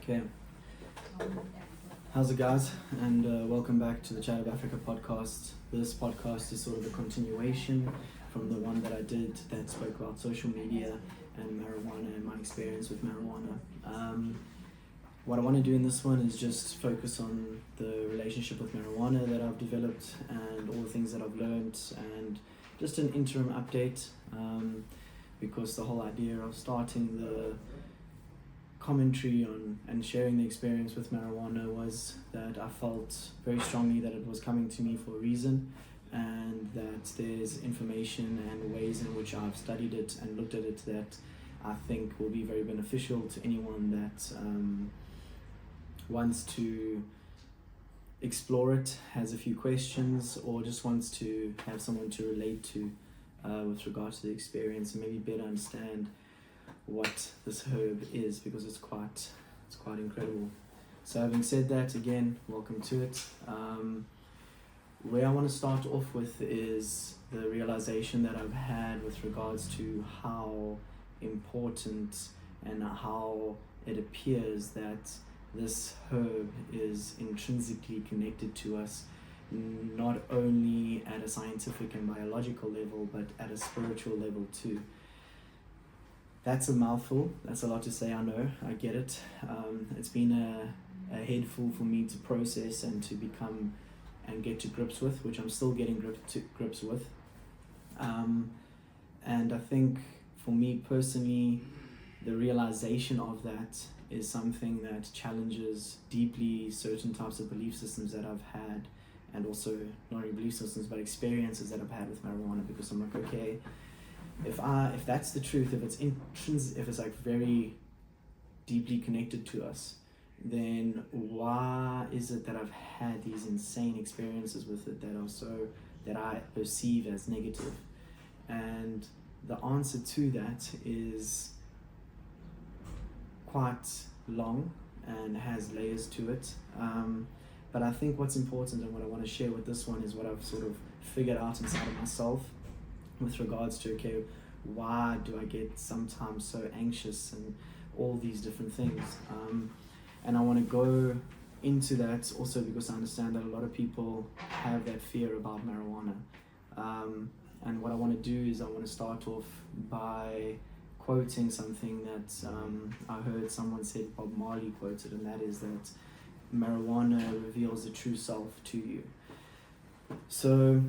Okay, how's it, guys? And welcome back to the Chat of Africa podcast. This podcast is sort of a continuation from the one that I did that spoke about social media and marijuana and my experience with marijuana. What I want to do in this one is just focus on the relationship with marijuana that I've developed and all the things that I've learned, and just an interim update, because the whole idea of starting the commentary on and sharing the experience with marijuana was that I felt very strongly that it was coming to me for a reason, and that there's information and ways in which I've studied it and looked at it that I think will be very beneficial to anyone that wants to explore it, has a few questions, or just wants to have someone to relate to with regards to the experience and maybe better understand what this herb is, because it's quite incredible. So having said that, again, welcome to it. Where I want to start off with is the realization that I've had with regards to how important and how it appears that this herb is intrinsically connected to us, not only at a scientific and biological level, but at a spiritual level too. That's a mouthful. That's a lot to say, I know. I get it. It's been a head full for me to process and to become and get to grips with, which I'm still getting grips with. And I think for me personally, the realization of that is something that challenges deeply certain types of belief systems that I've had, and also not only belief systems but experiences that I've had with marijuana, because I'm like, okay, if that's the truth, if it's like very deeply connected to us, then why is it that I've had these insane experiences with it that I perceive as negative? And the answer to that is quite long and has layers to it. But I think what's important and what I want to share with this one is what I've sort of figured out inside of myself with regards to, okay, why do I get sometimes so anxious and all these different things. And I want to go into that also because I understand that a lot of people have that fear about marijuana. And what I want to do is I want to start off by quoting something that I heard someone said, Bob Marley quoted, and that is that marijuana reveals the true self to you. So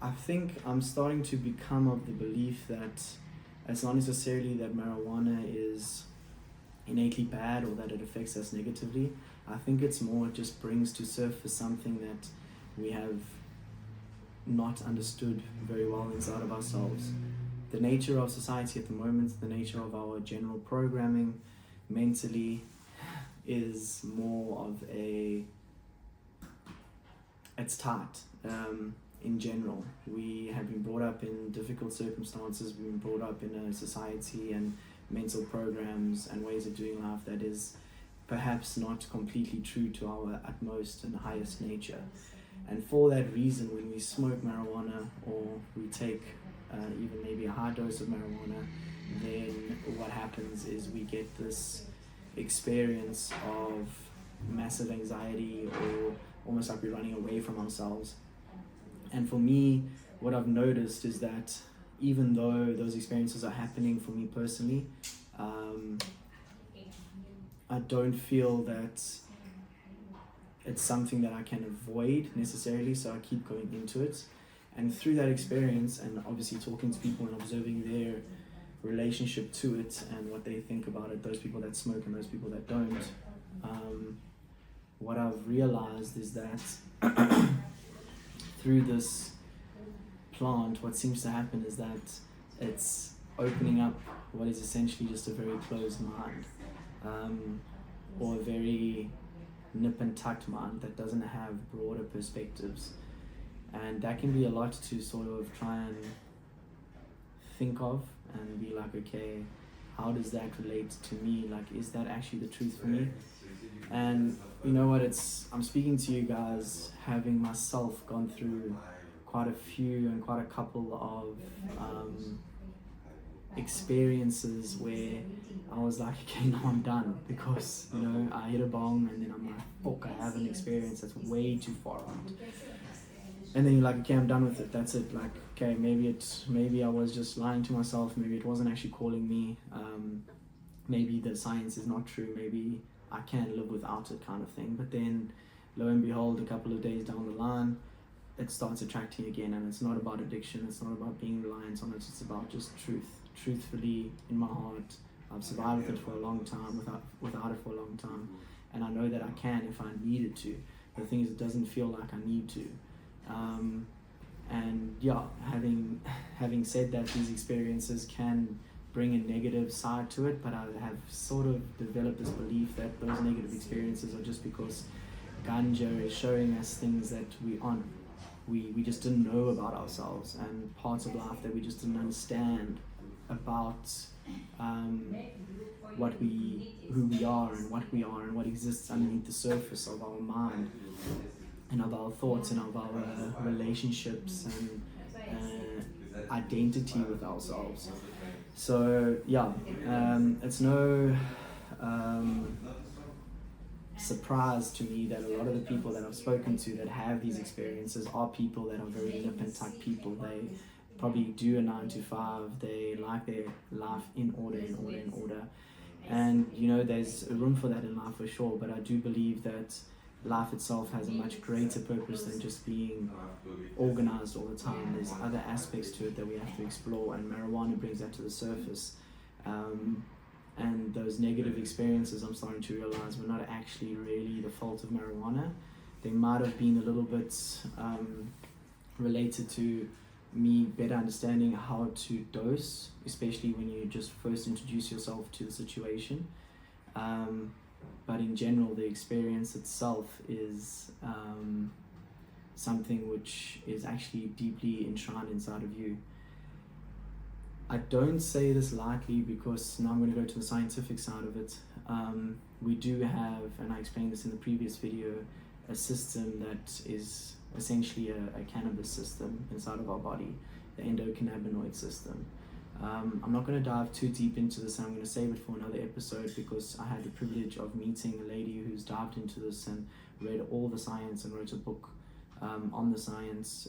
I think I'm starting to become of the belief that it's not necessarily that marijuana is innately bad or that it affects us negatively. I think it's more it just brings to surface something that we have not understood very well inside of ourselves. The nature of society at the moment, the nature of our general programming mentally is more of it's tight. In general, we have been brought up in difficult circumstances. We've been brought up in a society and mental programs and ways of doing life that is perhaps not completely true to our utmost and highest nature. And for that reason, when we smoke marijuana or we take even maybe a high dose of marijuana, then what happens is we get this experience of massive anxiety, or almost like we're running away from ourselves. And for me, what I've noticed is that even though those experiences are happening for me personally, I don't feel that it's something that I can avoid necessarily, so I keep going into it. And through that experience, and obviously talking to people and observing their relationship to it and what they think about it, those people that smoke and those people that don't, what I've realized is that through this plant, what seems to happen is that it's opening up what is essentially just a very closed mind, or a very nip and tucked mind that doesn't have broader perspectives. And that can be a lot to sort of try and think of and be like, okay, how does that relate to me? Like, is that actually the truth for me? And you know what, I'm speaking to you guys having myself gone through quite a few and quite a couple of experiences where I was like, okay, now I'm done, because I hit a bong and then I'm like, fuck, I have an experience that's way too far out. And then you're like, okay, I'm done with it. That's it. Like, okay, maybe I was just lying to myself. Maybe it wasn't actually calling me. Maybe the science is not true. Maybe I can live without it, kind of thing. But then, lo and behold, a couple of days down the line, it starts attracting again. And it's not about addiction. It's not about being reliant on it. It's about just truthfully in my heart. I've survived with it for a long time, without it for a long time. And I know that I can if I needed to. The thing is, it doesn't feel like I need to. And yeah, having said that, these experiences can bring a negative side to it, but I have sort of developed this belief that those negative experiences are just because ganja is showing us things that we just didn't know about ourselves, and parts of life that we just didn't understand about who we are and what exists underneath the surface of our mind and of our thoughts and of our relationships and identity with ourselves. So yeah, it's no surprise to me that a lot of the people that I've spoken to that have these experiences are people that are very limpant type people. They probably do a 9 to 5. They like their life in order. And there's a room for that in life for sure, but I do believe that life itself has a much greater purpose than just being organized all the time. There's other aspects to it that we have to explore, and marijuana brings that to the surface. And those negative experiences, I'm starting to realize, were not actually really the fault of marijuana. They might have been a little bit related to me better understanding how to dose, especially when you just first introduce yourself to the situation. But in general, the experience itself is something which is actually deeply enshrined inside of you. I don't say this lightly, because now I'm going to go to the scientific side of it. We do have, and I explained this in the previous video, a system that is essentially a cannabis system inside of our body, the endocannabinoid system. I'm not going to dive too deep into this, and I'm going to save it for another episode, because I had the privilege of meeting a lady who's dived into this and read all the science and wrote a book on the science,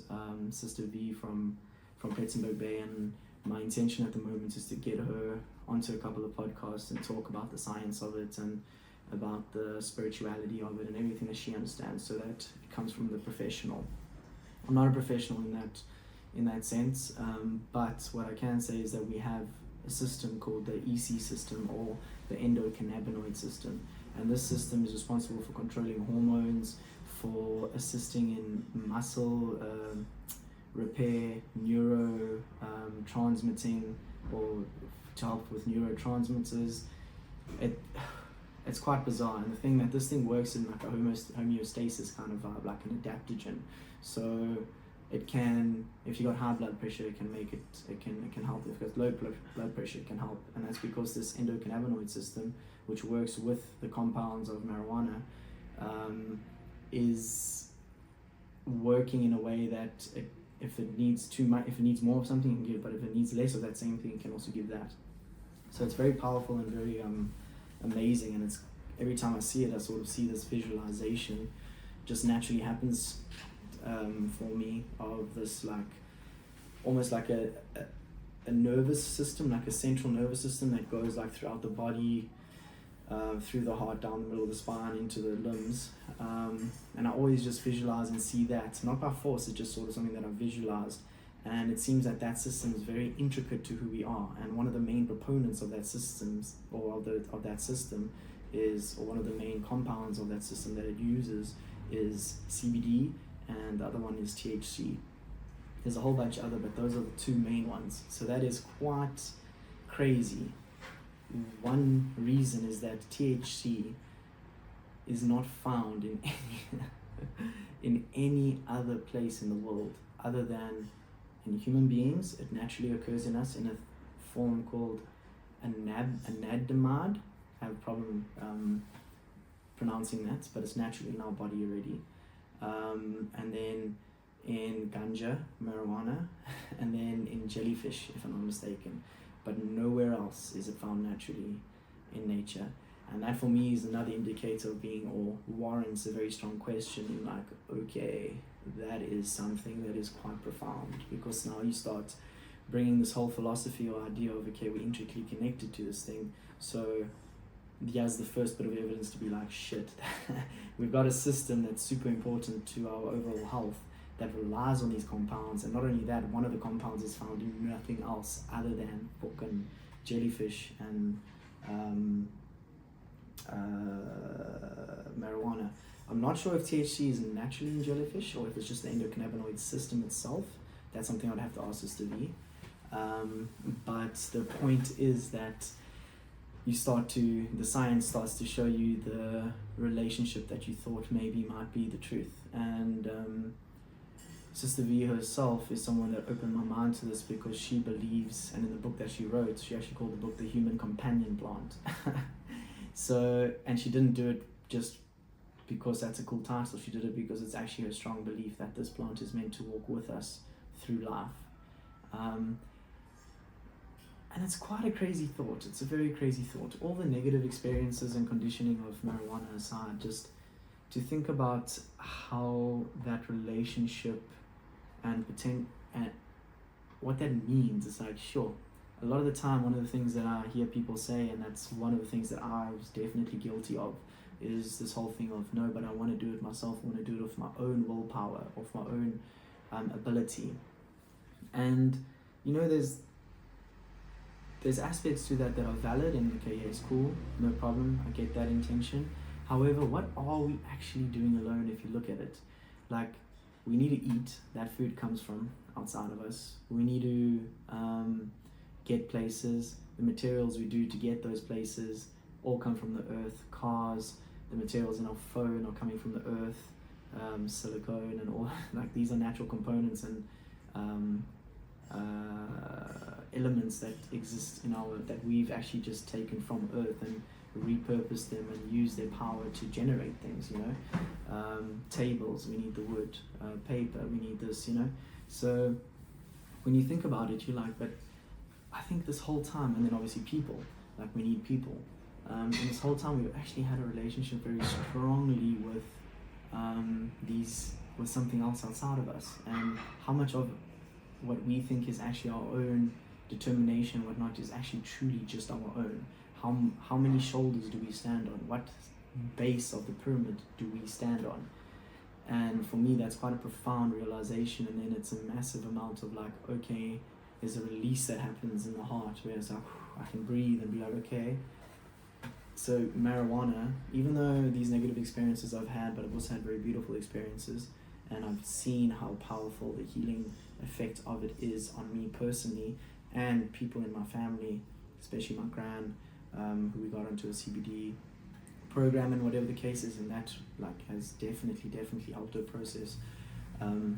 Sister V from Plettenberg Bay, and my intention at the moment is to get her onto a couple of podcasts and talk about the science of it and about the spirituality of it and everything that she understands, so that it comes from the professional. I'm not a professional in that sense, but what I can say is that we have a system called the EC system, or the endocannabinoid system, and this system is responsible for controlling hormones, for assisting in muscle repair, neuro transmitting, or to help with neurotransmitters. It's quite bizarre, and the thing that this thing works in like a homeostasis kind of vibe, like an adaptogen. So it can, if you got high blood pressure, it can make it can help. If you've got low blood pressure, it can help, and that's because this endocannabinoid system, which works with the compounds of marijuana, is working in a way that if it needs too much, if it needs more of something, it can give, but if it needs less of that same thing, it can also give that. So it's very powerful and very amazing, and it's every time I see it, I sort of see this visualization just naturally happens for me, of this like almost like a nervous system, like a central nervous system that goes like throughout the body, through the heart, down the middle of the spine, into the limbs, and I always just visualize and see that, not by force, it's just sort of something that I've visualized. And it seems that system is very intricate to who we are, and one of the main proponents of that systems, or of that system, is, or one of the main compounds of that system that it uses, is CBD, and the other one is THC. There's a whole bunch of other, but those are the two main ones. So that is quite crazy. One reason is that THC is not found in any other place in the world other than in human beings. It naturally occurs in us in a form called anandamide. I have a problem pronouncing that, but it's naturally in our body already. And then in ganja, marijuana, and then in jellyfish, if I'm not mistaken. but nowhere else is it found naturally in nature. And that for me is another indicator of being, or warrants a very strong question, like, okay, that is something that is quite profound, because now you start bringing this whole philosophy or idea of, okay, we're intricately connected to this thing. So here's the first bit of evidence to be like, shit, we've got a system that's super important to our overall health that relies on these compounds. And not only that, one of the compounds is found in nothing else other than fucking jellyfish and marijuana. I'm not sure if THC is naturally in jellyfish or if it's just the endocannabinoid system itself. That's something I'd have to ask Sister V. But the point is that the science starts to show you the relationship that you thought maybe might be the truth. And Sister V herself is someone that opened my mind to this, because she believes, and in the book that she wrote, she actually called the book The Human Companion Plant. So, and she didn't do it just because that's a cool title. She did it because it's actually her strong belief that this plant is meant to walk with us through life. And it's quite a crazy thought. It's a very crazy thought. All the negative experiences and conditioning of marijuana aside, just to think about how that relationship and what that means. It's like, sure, a lot of the time, one of the things that I hear people say, and that's one of the things that I was definitely guilty of, is this whole thing of, no, but I want to do it myself. I want to do it with my own willpower, of my own ability. And there's aspects to that are valid, and okay, yeah, it's cool, no problem, I get that intention. However, what are we actually doing alone if you look at it? Like, we need to eat. That food comes from outside of us. We need to get places. The materials we do to get those places all come from the earth. Cars, the materials in our phone are coming from the earth. Silicone and all, like, these are natural components and elements that exist that we've actually just taken from earth and repurposed them and used their power to generate things. Tables, we need the wood. Paper, we need this. So when you think about it, you're like, but I think this whole time, and then obviously people, like, we need people. And this whole time we've actually had a relationship very strongly with something else outside of us, and how much of what we think is actually our own determination, whatnot, is actually truly just our own. How many shoulders do we stand on? What base of the pyramid do we stand on? And for me, that's quite a profound realization. And then it's a massive amount of like, okay, there's a release that happens in the heart where it's like, I can breathe and be like, okay. So marijuana, even though these negative experiences I've had, but I've also had very beautiful experiences, and I've seen how powerful the healing effect of it is on me personally and people in my family, especially my gran, who we got onto a CBD program and whatever the case is, and that like has definitely helped her process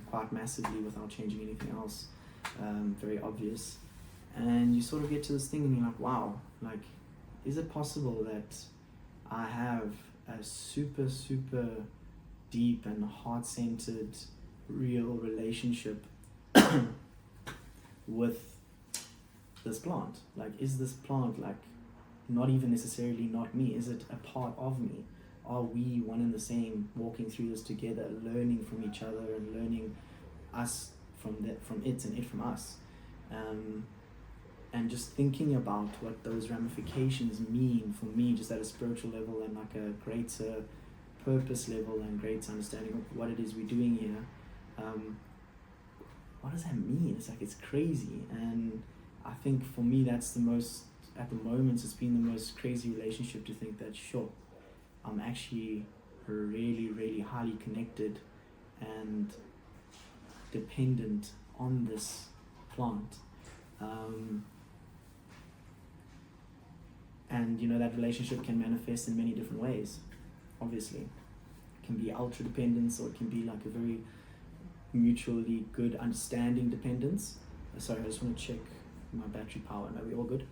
quite massively without changing anything else. Very obvious. And you sort of get to this thing and you're like, wow, like, is it possible that I have a super deep and heart-centered real relationship with this plant? Like, is this plant like not even necessarily not me? Is it a part of me? Are we one and the same, walking through this together, learning from each other and learning us from it and it from us? And just thinking about what those ramifications mean for me, just at a spiritual level and like a greater purpose level and greater understanding of what it is we're doing here. What does that mean? It's like, it's crazy. And I think for me, that's the most, at the moment, it's been the most crazy relationship to think that, sure, I'm actually really highly connected and dependent on this plant. And that relationship can manifest in many different ways, obviously. It can be ultra dependence, or it can be like a very mutually good understanding dependence. Sorry, I just want to check my battery power. Are we all good?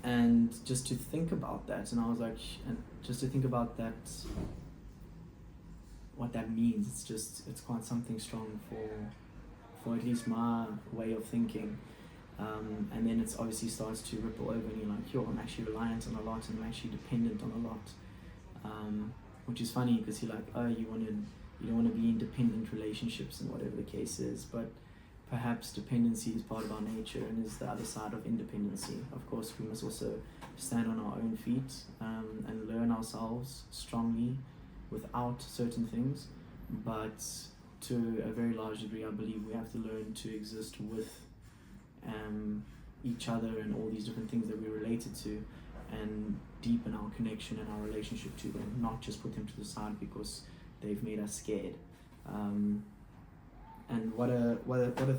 And just to think about that, and I was like, and just to think about that, what that means, it's quite something strong for or at least my way of thinking. And then it's obviously starts to ripple over, and you're like, yo, I'm actually reliant on a lot, and I'm actually dependent on a lot, which is funny because you're like, oh, you don't want to be in dependent relationships and whatever the case is, but perhaps dependency is part of our nature and is the other side of independency. Of course, we must also stand on our own feet, and learn ourselves strongly without certain things, but to a very large degree, I believe we have to learn to exist with each other and all these different things that we're related to, and deepen our connection and our relationship to them, not just put them to the side because they've made us scared. And what a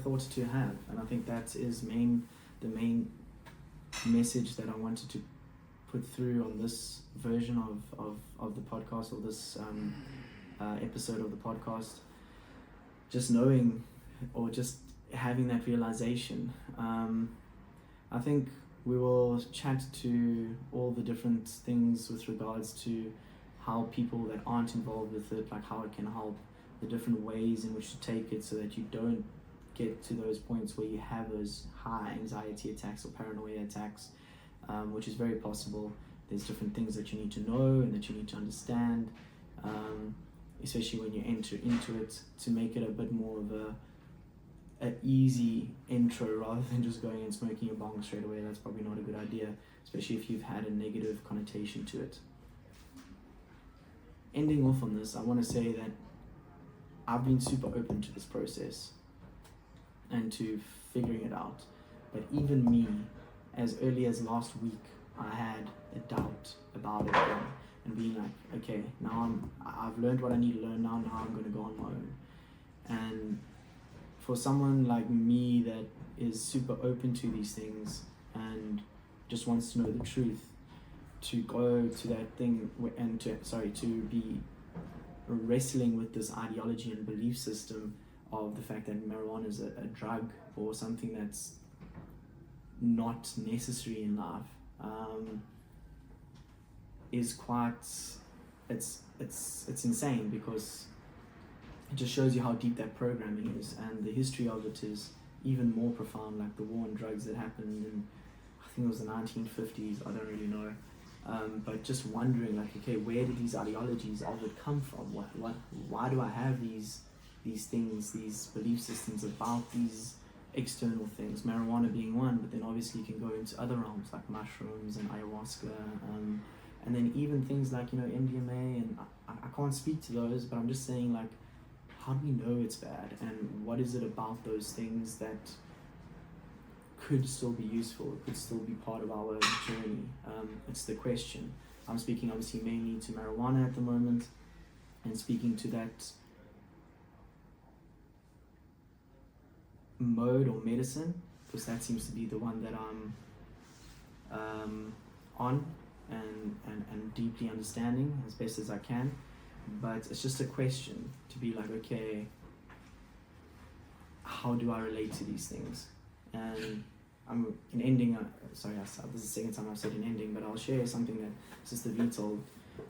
thought to have. And I think that is the main message that I wanted to put through on this version of the podcast, or this episode of the podcast. Just knowing, or just having that realization. I think we will chat to all the different things with regards to how people that aren't involved with it, like how it can help, the different ways in which to take it so that you don't get to those points where you have those high anxiety attacks or paranoia attacks, which is very possible. There's different things that you need to know and that you need to understand, especially when you enter into it, to make it a bit more of an easy intro rather than just going and smoking a bong straight away. That's probably not a good idea, especially if you've had a negative connotation to it. Ending off on this, I want to say that I've been super open to this process and to figuring it out. But even me, as early as last week, I had a doubt about it again, and being like, okay, now I've learned what I need to learn now I'm going to go on my own. And for someone like me that is super open to these things and just wants to know the truth, to go to that thing and to be wrestling with this ideology and belief system of the fact that marijuana is a drug or something that's not necessary in life, is quite, it's insane, because it just shows you how deep that programming is, and the history of it is even more profound, like the war on drugs that happened in, I think it was the 1950s, I don't really know. But just wondering, like, okay, where did these ideologies of it come from? Why do I have these things, these belief systems about these external things? Marijuana being one, but then obviously you can go into other realms like mushrooms and ayahuasca, and then even things like, you know, MDMA, and I can't speak to those, but I'm just saying, like, how do we know it's bad, and what is it about those things that could still be useful, it could still be part of our journey? It's the question. I'm speaking obviously mainly to marijuana at the moment, and speaking to that mode or medicine, because that seems to be the one that I'm on and deeply understanding as best as I can. But it's just a question to be like, okay, how do I relate to these things? And I'm in ending, this is the second time I've said an ending, but I'll share something that Sister V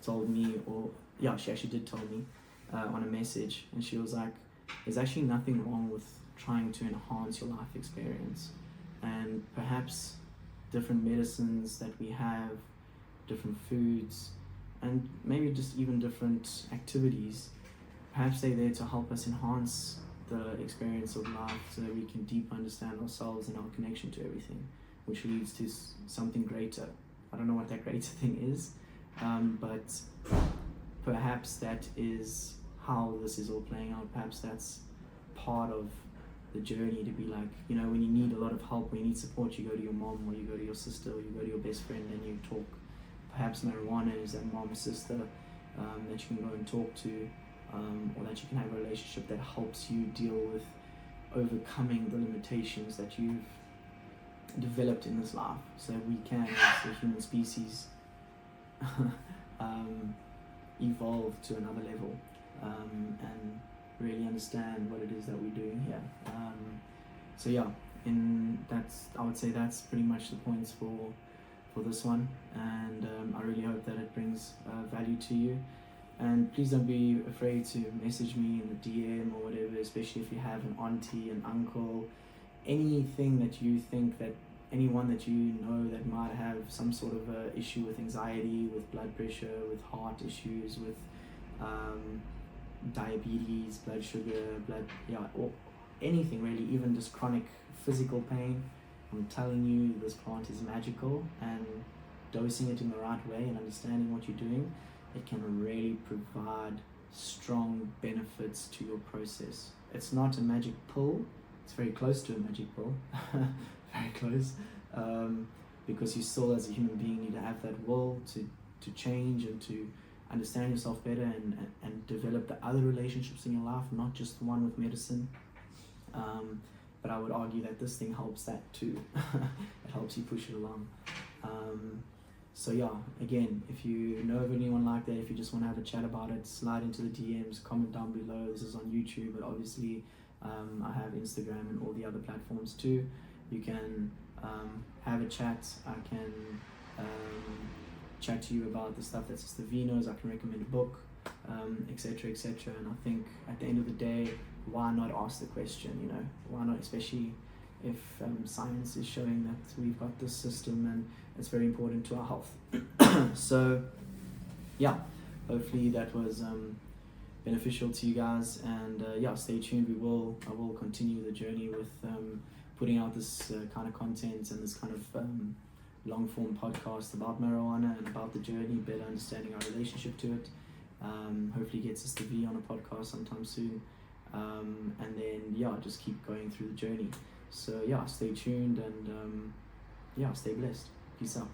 told me, or yeah, she actually did tell me on a message, and she was like, there's actually nothing wrong with trying to enhance your life experience, and perhaps different medicines that we have, different foods, and maybe just even different activities, perhaps they're there to help us enhance the experience of life so that we can deep understand ourselves and our connection to everything, which leads to something greater. I don't know what that greater thing is, but perhaps that is how this is all playing out. Perhaps that's part of the journey, to be like, you know, when you need a lot of help, when you need support, you go to your mom, or you go to your sister, or you go to your best friend and you talk. Perhaps marijuana is that mom, sister that you can go and talk to, or that you can have a relationship that helps you deal with overcoming the limitations that you've developed in this life, so that we can, as a human species, evolve to another level, and really understand what it is that we're doing here. So yeah, I would say that's pretty much the points for this one, and I really hope that it brings value to you. And please don't be afraid to message me in the DM or whatever, especially if you have an auntie, an uncle, anything that you think that anyone that you know that might have some sort of a issue with anxiety, with blood pressure, with heart issues, with diabetes, blood sugar, or anything really, even just chronic physical pain. I'm telling you, this plant is magical, and dosing it in the right way and understanding what you're doing, it can really provide strong benefits to your process. It's not a magic pill. It's very close to a magic pill, very close, because you still, as a human being, need to have that will to change and to understand yourself better and develop the other relationships in your life, not just the one with medicine. But I would argue that this thing helps that too. It helps you push it along. So yeah, again, if you know of anyone like that, if you just want to have a chat about it, slide into the DMs, comment down below. This is on YouTube, but obviously I have Instagram and all the other platforms too. You can have a chat. I can chat to you about the stuff that's just the Vinos. I can recommend a book, etc., etc. And I think at the end of the day, why not ask the question? You know, why not, especially if science is showing that we've got this system and it's very important to our health. So yeah, hopefully that was beneficial to you guys, and yeah, stay tuned. I will continue the journey with putting out this kind of content and this kind of long form podcast about marijuana and about the journey, better understanding our relationship to it. Hopefully get Sister V on a podcast sometime soon, and then yeah, just keep going through the journey. So yeah, stay tuned, and yeah, stay blessed. Peace out.